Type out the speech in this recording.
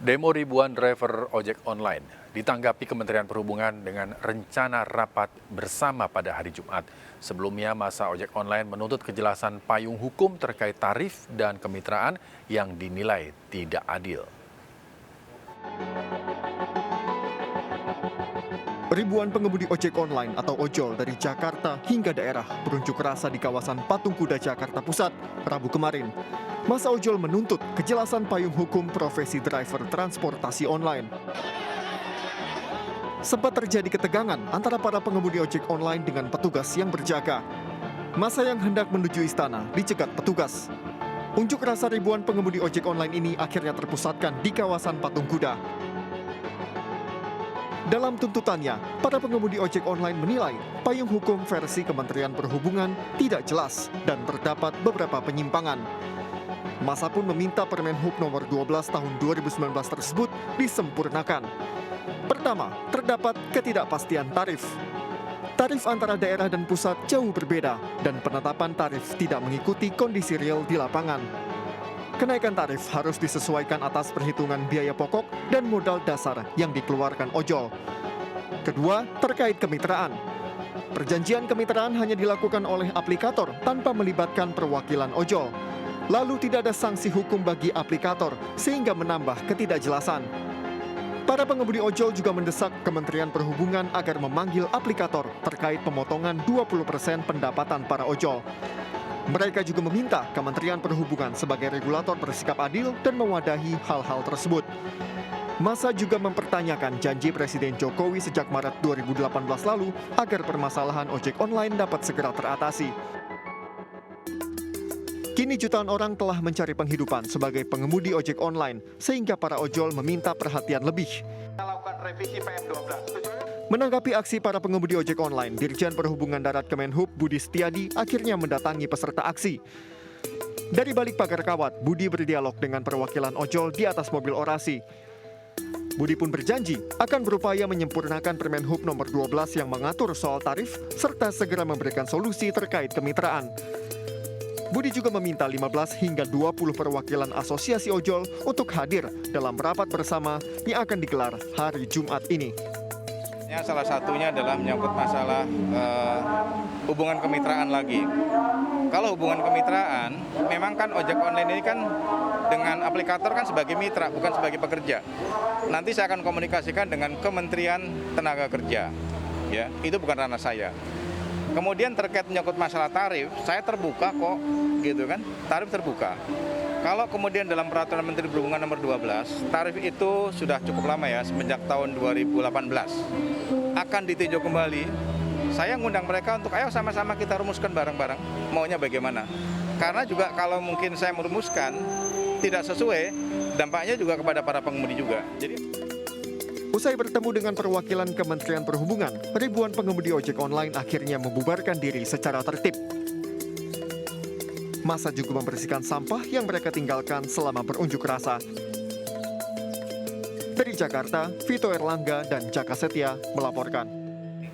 Demo ribuan driver ojek online ditanggapi Kementerian Perhubungan dengan rencana rapat bersama pada hari Jumat. Sebelumnya, masa ojek online menuntut kejelasan payung hukum terkait tarif dan kemitraan yang dinilai tidak adil. Ribuan pengemudi ojek online atau ojol dari Jakarta hingga daerah berunjuk rasa di kawasan Patung Kuda Jakarta Pusat, Rabu kemarin. Masa ojol menuntut kejelasan payung hukum profesi driver transportasi online. Sempat terjadi ketegangan antara para pengemudi ojek online dengan petugas yang berjaga. Masa yang hendak menuju istana dicegat petugas. Unjuk rasa ribuan pengemudi ojek online ini akhirnya terpusatkan di kawasan Patung Kuda. Dalam tuntutannya, para pengemudi ojek online menilai payung hukum versi Kementerian Perhubungan tidak jelas dan terdapat beberapa penyimpangan. Masa pun meminta Permen Hub nomor 12 tahun 2019 tersebut disempurnakan. Pertama, terdapat ketidakpastian tarif. Tarif antara daerah dan pusat jauh berbeda dan penetapan tarif tidak mengikuti kondisi real di lapangan. Kenaikan tarif harus disesuaikan atas perhitungan biaya pokok dan modal dasar yang dikeluarkan ojol. Kedua, terkait kemitraan. Perjanjian kemitraan hanya dilakukan oleh aplikator tanpa melibatkan perwakilan ojol. Lalu tidak ada sanksi hukum bagi aplikator sehingga menambah ketidakjelasan. Para pengemudi ojol juga mendesak Kementerian Perhubungan agar memanggil aplikator terkait pemotongan 20% pendapatan para ojol. Mereka juga meminta Kementerian Perhubungan sebagai regulator bersikap adil dan mewadahi hal-hal tersebut. Masa juga mempertanyakan janji Presiden Jokowi sejak Maret 2018 lalu agar permasalahan ojek online dapat segera teratasi. Kini jutaan orang telah mencari penghidupan sebagai pengemudi ojek online, sehingga para ojol meminta perhatian lebih. Menanggapi aksi para pengemudi ojek online, Dirjen Perhubungan Darat Kemenhub Budi Setiadi akhirnya mendatangi peserta aksi. Dari balik pagar kawat, Budi berdialog dengan perwakilan ojol di atas mobil orasi. Budi pun berjanji akan berupaya menyempurnakan Permen Hub nomor 12 yang mengatur soal tarif, serta segera memberikan solusi terkait kemitraan. Budi juga meminta 15 hingga 20 perwakilan asosiasi ojol untuk hadir dalam rapat bersama yang akan digelar hari Jumat ini. Salah satunya adalah menyangkut masalah hubungan kemitraan lagi. Kalau hubungan kemitraan, memang kan ojek online ini kan dengan aplikator kan sebagai mitra, bukan sebagai pekerja. Nanti saya akan komunikasikan dengan Kementerian Tenaga Kerja. Ya, itu bukan ranah saya. Kemudian terkait menyangkut masalah tarif, saya terbuka kok, gitu kan? Tarif terbuka. Kalau kemudian dalam Peraturan Menteri Perhubungan nomor 12, tarif itu sudah cukup lama ya, semenjak tahun 2018. Akan ditinjau kembali, saya ngundang mereka untuk ayo sama-sama kita rumuskan bareng-bareng, maunya bagaimana. Karena juga kalau mungkin saya merumuskan, tidak sesuai, dampaknya juga kepada para pengemudi juga. Usai bertemu dengan perwakilan Kementerian Perhubungan, ribuan pengemudi ojek online akhirnya membubarkan diri secara tertib. Masa juga membersihkan sampah yang mereka tinggalkan selama berunjuk rasa. Dari Jakarta, Vito Erlangga dan Jaka Setia melaporkan.